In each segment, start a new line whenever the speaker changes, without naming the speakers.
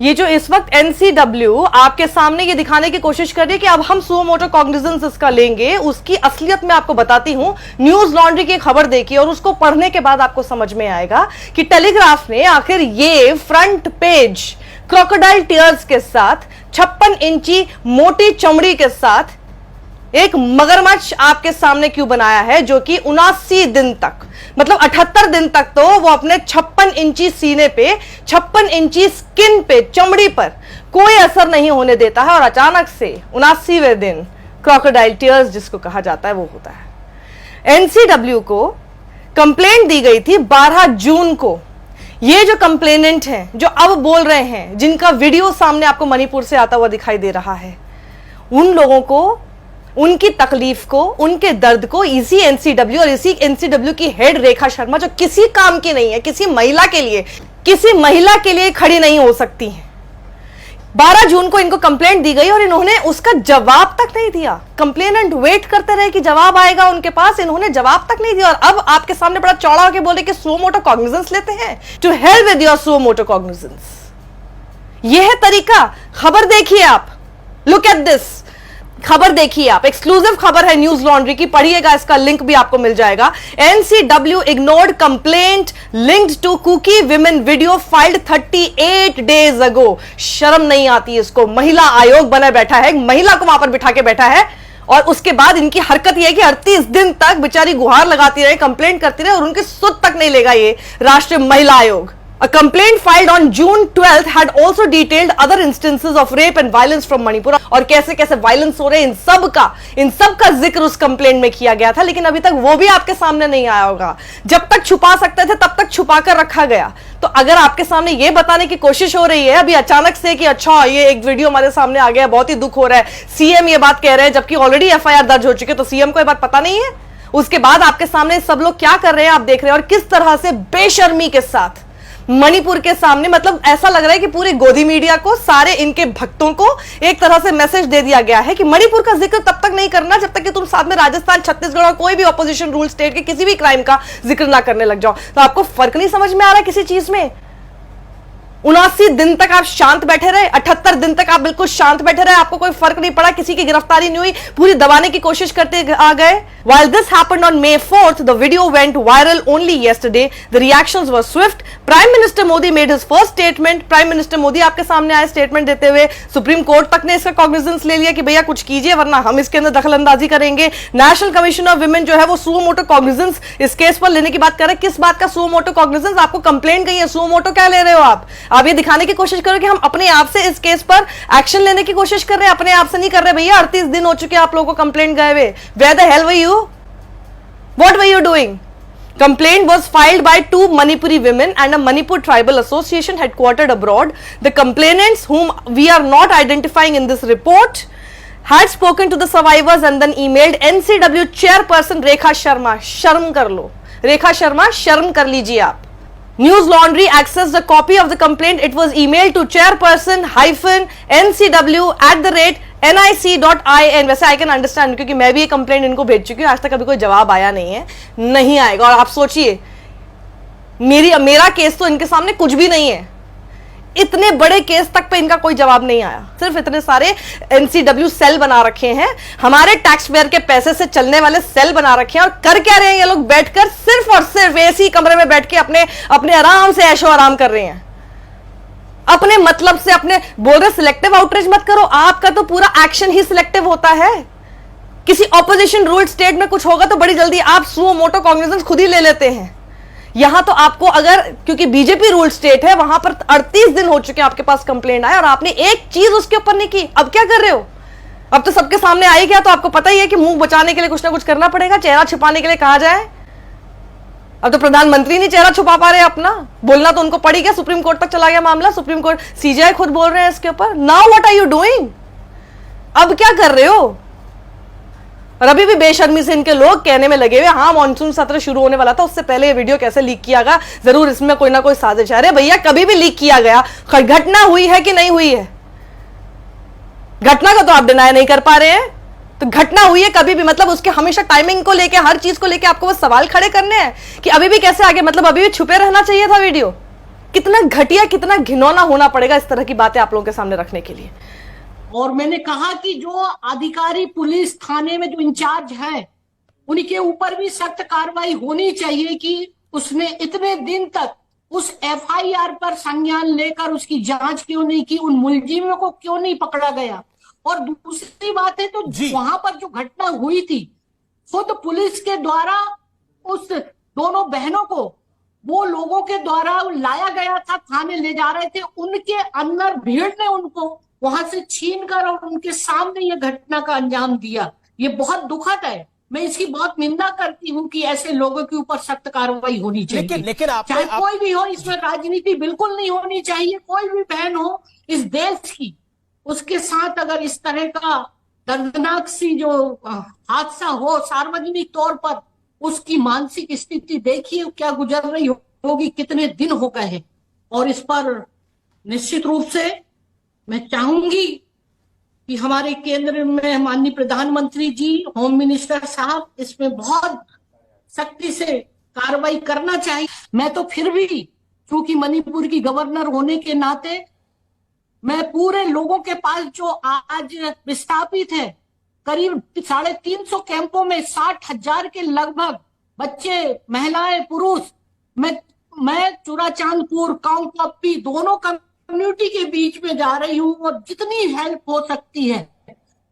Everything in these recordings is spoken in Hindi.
ये जो इस वक्त एनसीडब्ल्यू आपके सामने ये दिखाने की कोशिश कर रही है कि अब हम सुओ मोटो कॉग्निजेंस इसका लेंगे, उसकी असलियत में आपको बताती हूं। न्यूज लॉन्ड्री की खबर देखिए और उसको पढ़ने के बाद आपको समझ में आएगा कि टेलीग्राफ ने आखिर ये फ्रंट पेज क्रोकोडाइल टीयर्स के साथ 56 इंची मोटी चमड़ी के साथ एक मगरमच्छ आपके सामने क्यों बनाया है, जो कि 79 दिन तक मतलब 78 दिन तक तो वो अपने 56 इंची सीने पे, 56 इंची स्किन पे, चमड़ी पर कोई असर नहीं होने देता है और अचानक से 79वें दिन क्रोकोडाइल टीयर्स जिसको कहा जाता है वो होता है। एनसीडब्ल्यू को कंप्लेंट दी गई थी 12 जून को। ये जो कंप्लेनेंट हैं जो अब बोल रहे हैं, जिनका वीडियो सामने आपको मणिपुर से आता हुआ दिखाई दे रहा है, उन लोगों को, उनकी तकलीफ को, उनके दर्द को इसी एनसीडब्ल्यू और इसी एनसीडब्ल्यू की हेड रेखा शर्मा, जो किसी काम की नहीं है, किसी महिला के लिए खड़ी नहीं हो सकती है। 12 जून को इनको कंप्लेंट दी गई और इन्होंने उसका जवाब तक नहीं दिया। कंप्लेनेंट वेट करते रहे कि जवाब आएगा उनके पास, इन्होंने जवाब तक नहीं दिया और अब आपके सामने बड़ा चौड़ा होकर बोले कि सुओ मोटो कॉग्निजेंस लेते हैं। To hell with your suo motu cognizance. यह है तरीका। खबर देखिए आप, लुक एट दिस। खबर देखिए आप, एक्सक्लूसिव खबर है न्यूज लॉन्ड्री की, पढ़िएगा, इसका लिंक भी आपको मिल जाएगा। NCW ignored complaint linked to Kuki women video filed 38 days ago. शर्म नहीं आती इसको। महिला आयोग बना बैठा है, महिला को वहां पर बिठा के बैठा है और उसके बाद इनकी हरकत यह है कि 38 दिन तक बेचारी गुहार लगाती रहे, कंप्लेंट करती रहे और उनकी सुध तक नहीं लेगा ये राष्ट्रीय महिला आयोग। A complaint filed on June 12th had also detailed other instances of rape and violence from Manipur। और कैसे कैसे वायलेंस हो रहे हैं, इन सब का जिक्र उस कंप्लेंट में किया गया था, लेकिन अभी तक वो भी आपके सामने नहीं आया होगा। जब तक छुपा सकते थे तब तक छुपा कर रखा गया। तो अगर आपके सामने ये बताने की कोशिश हो रही है अभी अचानक से कि अच्छा ये एक वीडियो हमारे सामने आ गया, बहुत ही दुख हो रहा है, सीएम ये बात कह रहे हैं, जबकि ऑलरेडी एफआईआर दर्ज हो चुकी है, तो सीएम को ये बात पता नहीं है। उसके बाद आपके सामने सब लोग क्या कर रहे हैं आप देख रहे हैं और किस तरह से बेशर्मी के साथ मणिपुर के सामने, मतलब ऐसा लग रहा है कि पूरी गोदी मीडिया को, सारे इनके भक्तों को एक तरह से मैसेज दे दिया गया है कि मणिपुर का जिक्र तब तक नहीं करना जब तक कि तुम साथ में राजस्थान, छत्तीसगढ़ और कोई भी ऑपोजिशन रूल स्टेट के किसी भी क्राइम का जिक्र ना करने लग जाओ। तो आपको फर्क नहीं समझ में आ रहा किसी चीज में। 79 दिन तक आप शांत बैठे रहे, 78 दिन तक आप बिल्कुल शांत बैठे रहे, आपको कोई फर्क नहीं पड़ा, किसी की गिरफ्तारी नहीं हुई, पूरी दबाने की कोशिश करते आ गए। While this happened on May 4th, the video went viral only yesterday. The reactions were swift. Prime Minister Modi made his first statement. Prime Minister Modi आपके सामने आए स्टेटमेंट देते हुए। सुप्रीम कोर्ट तक ने इसका कॉग्निजेंस ले लिया कि भैया कुछ कीजिए वरना हम इसके अंदर दखलंदाजी करेंगे। नेशनल कमीशन ऑफ विमेन जो है वो सुओ मोटो कॉग्निजेंस इस केस पर लेने की बात कर रहे हैं। किस बात का सुओ मोटो कॉग्निजेंस? आपको कंप्लेंट गई है, सुओ मोटो क्या ले रहे हो आप ये दिखाने की कोशिश करो कि हम अपने आप से इस केस पर एक्शन लेने की कोशिश कर रहे हैं, अपने आप से नहीं कर रहे। भैया 38 दिन हो चुके हैं आप लोगों को कंप्लेंट गए हुए। Where the hell were you? What were you doing? Complaint was filed by 2 Manipuri women and a Manipur tribal association headquartered abroad. The complainants, whom we are not identifying in this report, had spoken to the survivors and then emailed NCW chairperson Rekha Sharma. शर्म कर लो रेखा शर्मा, शर्म कर लीजिए आप। News Laundry accessed a copy of the complaint. It was emailed to chairperson-ncw@nic.in। वैसे आई कैन अंडरस्टैंड क्योंकि मैं भी ये कंप्लेंट इनको भेज चुकी हूँ, आज तक अभी कोई जवाब आया नहीं है, नहीं आएगा। और आप सोचिए मेरा केस तो इनके सामने कुछ भी नहीं है, इतने बड़े केस तक पे इनका कोई जवाब नहीं आया। सिर्फ इतने सारे एनसीडब्ल्यू सेल बना रखे हैं, हमारे टैक्स पेयर के पैसे से चलने वाले सेल बना रखे हैं। और कर क्या रहे हैं ये लोग? बैठकर सिर्फ और सिर्फ एसी कमरे में बैठ के अपने आराम से ऐशो आराम कर रहे हैं, अपने मतलब से। अपने बोल रहे सिलेक्टिव आउटरीच मत करो, आपका तो पूरा एक्शन ही सिलेक्टिव होता है। किसी ऑपोजिशन रूल स्टेट में कुछ होगा तो बड़ी जल्दी आप सुओ मोटो कॉग्निजेंस खुद ही ले लेते हैं। यहां तो आपको, अगर क्योंकि बीजेपी रूल स्टेट है, वहां पर 38 दिन हो चुके हैं आपके पास कंप्लेंट आया और आपने एक चीज उसके ऊपर नहीं की। अब क्या कर रहे हो? अब तो सबके सामने आई गया, तो आपको पता ही है कि मुंह बचाने के लिए कुछ ना कुछ करना पड़ेगा। चेहरा छिपाने के लिए कहा जाए, अब तो प्रधानमंत्री नहीं चेहरा छुपा पा रहे अपना, बोलना तो उनको पड़ गया। सुप्रीम कोर्ट तक चला गया मामला, सुप्रीम कोर्ट, सीजीआई खुद बोल रहे हैं इसके ऊपर। Now what are you doing? अब क्या कर रहे हो? और अभी भी बेशर्मी से इनके लोग कहने में लगे हुए, हाँ मॉनसून सत्र शुरू होने वाला था, उससे पहले ये वीडियो कैसे लीक किया गया, जरूर इसमें कोई ना कोई साजिश है। अरे भैया कभी भी लीक किया गया, घटना हुई है कि नहीं हुई है? घटना को तो आप डिनाई नहीं कर पा रहे हैं, तो घटना हुई है कभी भी, मतलब उसके हमेशा टाइमिंग को लेके, हर चीज को लेके आपको वो सवाल खड़े करने हैं कि अभी भी कैसे आगे, मतलब अभी भी छुपे रहना चाहिए था वीडियो। कितना घटिया, कितना घिनौना होना पड़ेगा इस तरह की बातें आप लोगों के सामने रखने के लिए।
और मैंने कहा कि जो अधिकारी पुलिस थाने में जो इंचार्ज है उनके ऊपर भी सख्त कार्रवाई होनी चाहिए कि उसने इतने दिन तक उस एफआईआर पर संज्ञान लेकर उसकी जांच क्यों नहीं की, उन मुलजिमों को क्यों नहीं पकड़ा गया। और दूसरी बात है तो वहां पर जो घटना हुई थी खुद पुलिस के द्वारा उस दोनों बहनों को वो लोगों के द्वारा लाया गया था, थाने ले जा रहे थे, उनके अंदर भीड़ ने उनको वहां से छीनकर और उनके सामने ये घटना का अंजाम दिया। ये बहुत दुखद है। मैं इसकी बहुत निंदा करती हूँ कि ऐसे लोगों के ऊपर सख्त कार्रवाई होनी चाहिए।
लेकिन
चाहे कोई भी हो, इसमें राजनीति बिल्कुल नहीं होनी चाहिए। कोई भी बहन हो इस देश की, उसके साथ अगर इस तरह का दर्दनाक सी जो हादसा हो सार्वजनिक तौर पर, उसकी मानसिक स्थिति देखिए क्या गुजर रही होगी, कितने दिन हो गए हैं। और इस पर निश्चित रूप से मैं चाहूंगी कि हमारे केंद्र में माननीय प्रधानमंत्री जी, होम मिनिस्टर साहब इसमें बहुत सख्ती से कार्रवाई करना चाहिए। मैं तो फिर भी क्योंकि मणिपुर की गवर्नर होने के नाते मैं पूरे लोगों के पास जो आज विस्थापित है, करीब 350 कैंपों में 60,000 के लगभग बच्चे, महिलाएं, पुरुष, मैं चूड़ाचांदपुर, कांगपप्पी दोनों कम्युनिटी के बीच में जा रही हूँ और जितनी हेल्प हो सकती है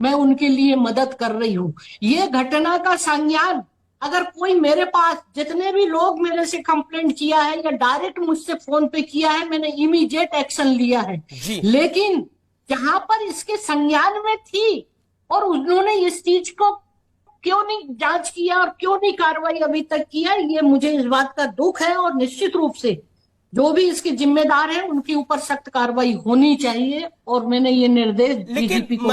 मैं उनके लिए मदद कर रही हूँ। ये घटना का संज्ञान अगर कोई मेरे पास, जितने भी लोग मेरे से कंप्लेंट किया है या डायरेक्ट मुझसे फोन पे किया है, मैंने इमीडिएट एक्शन लिया है। लेकिन जहां पर इसके संज्ञान में थी और उन्होंने इस चीज को क्यों नहीं जांच किया और क्यों नहीं कार्रवाई अभी तक किया, ये मुझे इस बात का दुख है। और निश्चित रूप से जो भी इसके जिम्मेदार हैं उनके ऊपर सख्त कार्रवाई होनी चाहिए और मैंने ये निर्देश डीजीपी को।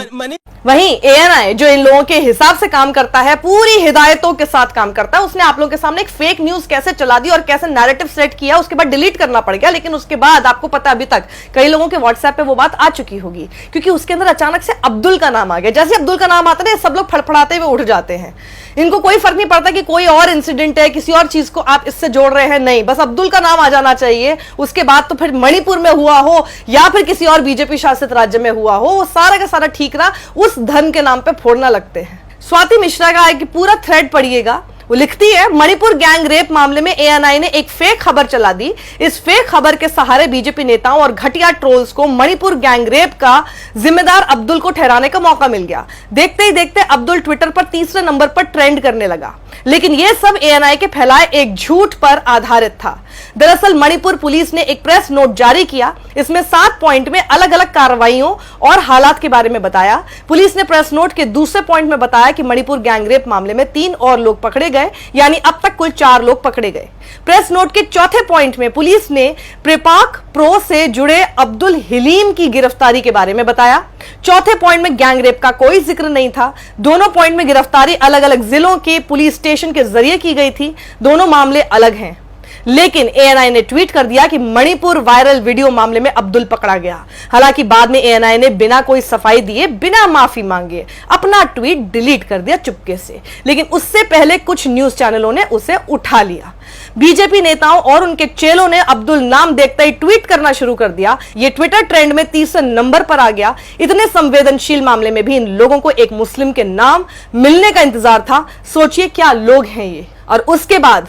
वहीं एएनआई जो इन लोगों के हिसाब से काम करता है, पूरी हिदायतों के साथ काम करता है, उसने आप लोगों के सामने एक फेक न्यूज कैसे चला दी और कैसे नैरेटिव सेट किया, उसके बाद डिलीट करना पड़ गया। लेकिन उसके बाद आपको पता है अभी तक कई लोगों के व्हाट्सएप पे वो बात आ चुकी होगी, क्योंकि उसके अंदर अचानक से अब्दुल का नाम आ गया। जैसे अब्दुल का नाम आता है सब लोग फड़फड़ाते हुए उठ जाते हैं। इनको कोई फर्क नहीं पड़ता कि कोई और इंसिडेंट है, किसी और चीज को आप इससे जोड़ रहे हैं, नहीं, बस अब्दुल का नाम आ जाना चाहिए। उसके बाद तो फिर मणिपुर में हुआ हो या फिर किसी और बीजेपी शासित राज्य में हुआ हो, वो सारा का सारा ठीकरा उस धन के नाम पे फोड़ना लगते हैं। स्वाति मिश्रा का एक पूरा थ्रेड पढ़िएगा, वो लिखती है मणिपुर गैंग रेप मामले में एएनआई ने एक फेक खबर चला दी। इस फेक खबर के सहारे बीजेपी नेताओं और घटिया ट्रोल्स को मणिपुर गैंग रेप का जिम्मेदार अब्दुल को ठहराने का मौका मिल गया। देखते ही देखते अब्दुल ट्विटर पर तीसरे नंबर पर ट्रेंड करने लगा। लेकिन यह सब एएनआई के फैलाए एक झूठ पर आधारित था। दरअसल मणिपुर पुलिस ने एक प्रेस नोट जारी किया। इसमें 7 पॉइंट में अलग अलग कार्रवाइयों और हालात के बारे में बताया। पुलिस ने प्रेस नोट के दूसरे पॉइंट में बताया कि मणिपुर गैंगरेप मामले में 3 और लोग पकड़े गए, यानी अब तक कुल 4 लोग पकड़े गए। प्रेस नोट के चौथे पॉइंट में पुलिस ने प्रेपाक प्रो से जुड़े अब्दुल हलीम की गिरफ्तारी के बारे में बताया। चौथे पॉइंट में गैंगरेप का कोई जिक्र नहीं था। दोनों पॉइंट में गिरफ्तारी अलग अलग जिलों के पुलिस स्टेशन के जरिए की गई थी। दोनों मामले अलग हैं। लेकिन एएनआई ने ट्वीट कर दिया कि मणिपुर वायरल वीडियो मामले में अब्दुल पकड़ा गया। हालांकि बाद में एएनआई ने बिना कोई सफाई दिए, बिना माफी मांगे अपना ट्वीट डिलीट कर दिया चुपके से। लेकिन उससे पहले कुछ न्यूज चैनलों ने उसे उठा लिया। बीजेपी नेताओं और उनके चेलों ने अब्दुल नाम देखते ही ट्वीट करना शुरू कर दिया। यह ट्विटर ट्रेंड में 30 नंबर पर आ गया। इतने संवेदनशील मामले में भी इन लोगों को एक मुस्लिम के नाम मिलने का इंतजार था। सोचिए क्या लोग हैं ये। और उसके बाद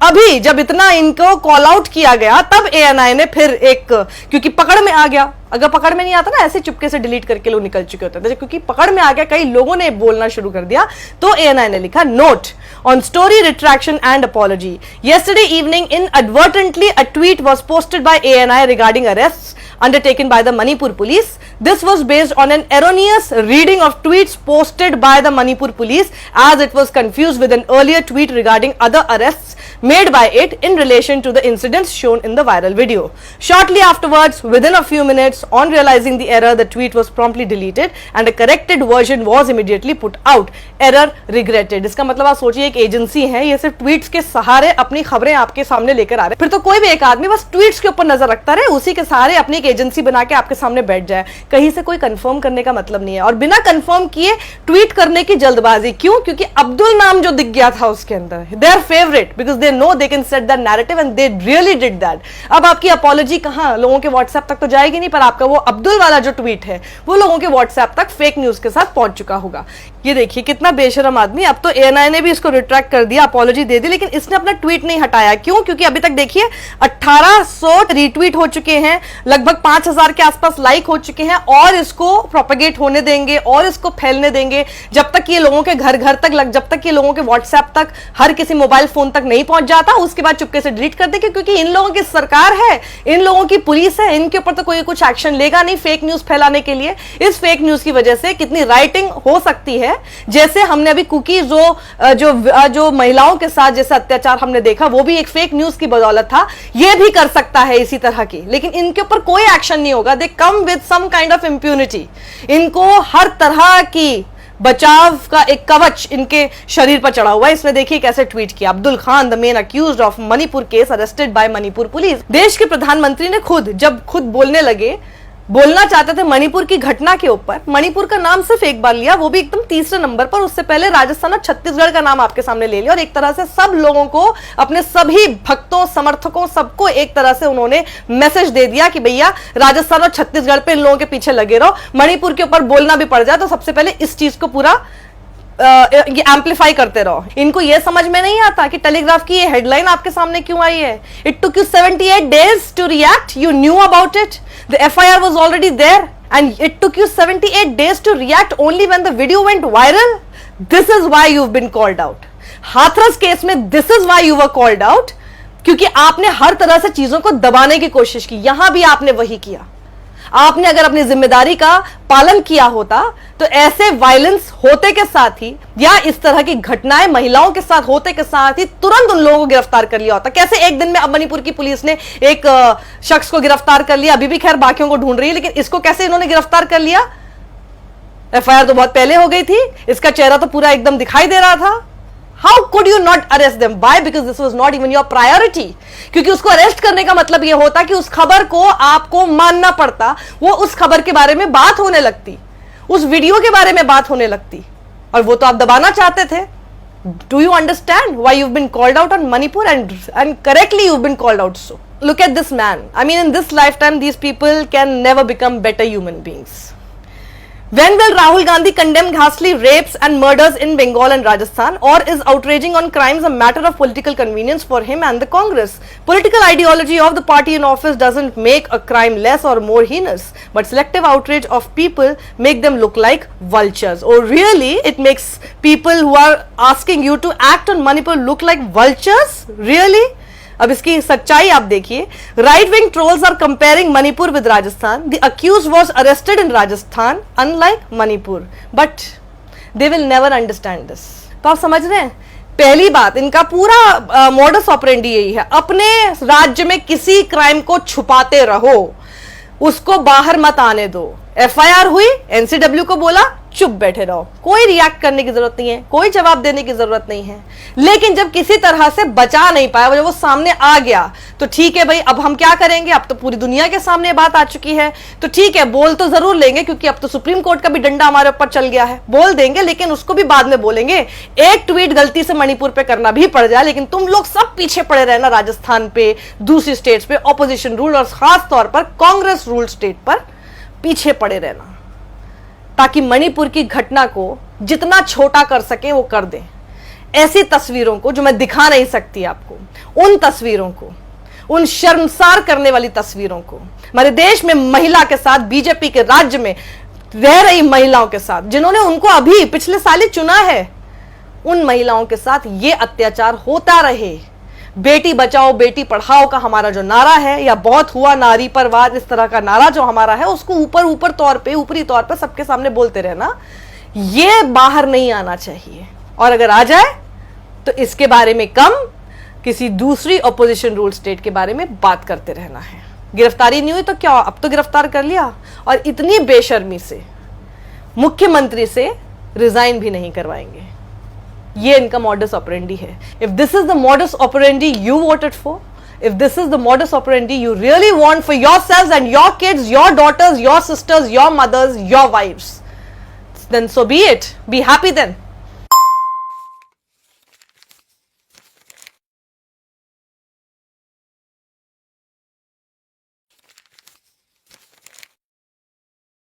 अभी जब इतना इनको कॉल आउट किया गया, तब एएनआई ने फिर एक, क्योंकि पकड़ में आ गया, अगर पकड़ में नहीं आता ना ऐसे चुपके से डिलीट करके लोग निकल चुके होते थे, क्योंकि पकड़ में आ गया, कई लोगों ने बोलना शुरू कर दिया, तो एएनआई ने लिखा note on story retraction and apology. Yesterday evening, inadvertently, a tweet was posted by ANI regarding arrests undertaken by the Manipur police. This was based on an erroneous reading of tweets posted by the Manipur police, as it was confused with an earlier tweet regarding other arrests made by it in relation to the incidents shown in the viral video. Shortly afterwards, within a few minutes, on realizing the error, the tweet was promptly deleted and a corrected version was immediately put out. Error regretted. इसका मतलब आप सोचिए, एक एजेंसी है, ये सिर्फ ट्वीट्स के सहारे अपनी खबरें आपके सामने लेकर आ रहे हैं। फिर तो कोई भी एक आदमी बस ट्वीट्स के ऊपर नजर रखता रहे, उसी के सहारे अपनी एक एजेंसी बना के आपके सामने बैठ जाए। कहीं से कोई कंफर्म करने का मतलब नहीं है, और बिना कंफर्म किए ट्वीट करने की जल्दबाजी। क्यों? क्योंकि अब्दुल नाम जो दिख गया था उसके अंदर, their favourite, because they know they can set that narrative and they really did that. अब आपकी अपॉलॉजी कहां, लोगों के व्हाट्सएप तक तो जाएगी नहीं, पर आपका वो अब्दुल वाला जो ट्वीट है वो लोगों के व्हाट्सएप तक फेक न्यूज के साथ पहुंच चुका होगा। ये देखिए कितना बेशरम आदमी। अब तो ANI ने भी इसको रिट्रैक्ट कर दिया, अपॉलॉजी दे दी, लेकिन इसने अपना ट्वीट नहीं हटाया। क्यों? क्योंकि अभी तक देखिए 1800 रीट्वीट हो चुके हैं, लगभग 5000 के आसपास लाइक हो चुके हैं, और इसको प्रोपेगेट होने देंगे और इसको फैलने देंगे जब तक ये लोगों के घर घर तक जब तक ये लोगों के व्हाट्सएप तक, हर किसी मोबाइल फोन तक नहीं पहुंच जाता, उसके बाद चुपके से डिलीट कर देंगे। क्योंकि इन लोगों की सरकार है, इन लोगों की पुलिस है, इनके ऊपर तो कोई कुछ एक्शन लेगा नहीं फेक न्यूज फैलाने के लिए। इस फेक न्यूज की वजह से कितनी राइटिंग हो सकती है, जैसे हमने अभी कुकी जो महिलाओं के साथ जैसे अत्याचार हमने देखा, वो भी एक फेक न्यूज की बदौलत था। ये भी कर सकता है इसी तरह की, लेकिन इनके ऊपर कोई एक्शन नहीं होगा। They come with some kind of impunity. इनको हर तरह की बचाव का एक कवच इनके शरीर पर चढ़ा हुआ है। इसने देखिए कैसे ट्वीट किया, Abdul Khan the main accused of Manipur case arrested bye Manipur police. देश के प्रधानमंत्री ने जब खुद बोलना चाहते थे मणिपुर की घटना के ऊपर, मणिपुर का नाम सिर्फ एक बार लिया, वो भी एकदम तीसरे नंबर पर। उससे पहले राजस्थान और छत्तीसगढ़ का नाम आपके सामने ले लिया, और एक तरह से सब लोगों को, अपने सभी भक्तों, समर्थकों, सबको एक तरह से उन्होंने मैसेज दे दिया कि भैया राजस्थान और छत्तीसगढ़ पे इन लोगों के पीछे लगे रहो, मणिपुर के ऊपर बोलना भी पड़ जाए तो सबसे पहले इस चीज को पूरा ये एम्पलीफाई करते रहो। इनको ये समझ में नहीं आता कि टेलीग्राफ की ये हेडलाइन आपके सामने क्यों आई है। It took you 78 days to react, you knew about it, the FIR was already there and it took you 78 days to react only when the video went viral. This is why you've been called out. Hathras case में this is why you were called out, क्योंकि आपने हर तरह से चीजों को दबाने की कोशिश की। यहां भी आपने वही किया। आपने अगर अपनी जिम्मेदारी का पालन किया होता तो ऐसे वायलेंस होते के साथ ही, या इस तरह की घटनाएं महिलाओं के साथ होते के साथ ही तुरंत उन लोगों को गिरफ्तार कर लिया होता। कैसे एक दिन में अब मणिपुर की पुलिस ने एक शख्स को गिरफ्तार कर लिया, अभी भी खैर बाकियों को ढूंढ रही है, लेकिन इसको कैसे इन्होंने गिरफ्तार कर लिया? FIR तो बहुत पहले हो गई थी, इसका चेहरा तो पूरा एकदम दिखाई दे रहा था। How could you not arrest them? Why? Because this was not even your priority. क्योंकि उसको अरेस्ट करने का मतलब यह होता कि उस खबर को आपको मानना पड़ता, वो उस खबर के बारे में बात होने लगती, उस वीडियो के बारे में बात होने लगती, और वो तो आप दबाना चाहते थे। Do you understand why you've been called out on Manipur, and correctly you've been called out so? Look at this man. I mean, in this lifetime, these people can never become better human beings. When will Rahul Gandhi condemn ghastly rapes and murders in Bengal and Rajasthan, or is outraging on crimes a matter of political convenience for him and the Congress? Political ideology of the party in office doesn't make a crime less or more heinous, but selective outrage of people make them look like vultures. Oh really? It makes people who are asking you to act on Manipur look like vultures? Really? अब इसकी सच्चाई आप देखिए। Right wing trolls are comparing Manipur with Rajasthan. The accused was arrested in Rajasthan unlike Manipur, but they will never understand this. तो आप समझ रहे हैं, पहली बात, इनका पूरा मॉडस ऑपरेंडी यही है, अपने राज्य में किसी क्राइम को छुपाते रहो, उसको बाहर मत आने दो। FIR हुई, NCW को बोला चुप बैठे रहो, कोई रिएक्ट करने की जरूरत नहीं है, कोई जवाब देने की जरूरत नहीं है। लेकिन जब किसी तरह से बचा नहीं पाया, जब वो सामने आ गया, तो ठीक है भाई, अब हम क्या करेंगे, अब तो पूरी दुनिया के सामने बात आ चुकी है, तो ठीक है बोल तो जरूर लेंगे, क्योंकि अब तो सुप्रीम कोर्ट का भी डंडा हमारे ऊपर चल गया है, बोल देंगे, लेकिन उसको भी बाद में बोलेंगे। एक ट्वीट गलती से मणिपुर पे करना भी पड़ जाए, लेकिन तुम लोग सब पीछे पड़े रहना राजस्थान पे, दूसरी स्टेट्स पे, ऑपोजिशन रूल और खास तौर पर कांग्रेस रूल स्टेट पर पीछे पड़े रहना, ताकि मणिपुर की घटना को जितना छोटा कर सके वो कर दें। ऐसी तस्वीरों को जो मैं दिखा नहीं सकती आपको, उन तस्वीरों को, उन शर्मसार करने वाली तस्वीरों को, हमारे देश में महिला के साथ, बीजेपी के राज्य में रह रही महिलाओं के साथ, जिन्होंने उनको अभी पिछले साल ही चुना है, उन महिलाओं के साथ ये अत्याचार होता रहे। बेटी बचाओ बेटी पढ़ाओ का हमारा जो नारा है, या बहुत हुआ नारी पर वार, इस तरह का नारा जो हमारा है, उसको ऊपरी तौर पे सबके सामने बोलते रहना, ये बाहर नहीं आना चाहिए। और अगर आ जाए तो इसके बारे में कम, किसी दूसरी ऑपोजिशन रूल स्टेट के बारे में बात करते रहना है। गिरफ्तारी नहीं हुई तो क्या, अब तो गिरफ्तार कर लिया, और इतनी बेशर्मी से मुख्यमंत्री से रिजाइन भी नहीं करवाएंगे। ये इनका मॉडस ऑपरेंडी है। If this is the modus operandi you voted for, if this is the modus operandi you really want for yourselves and your kids, your daughters, your sisters, your mothers, your wives, then so be it. Be happy then.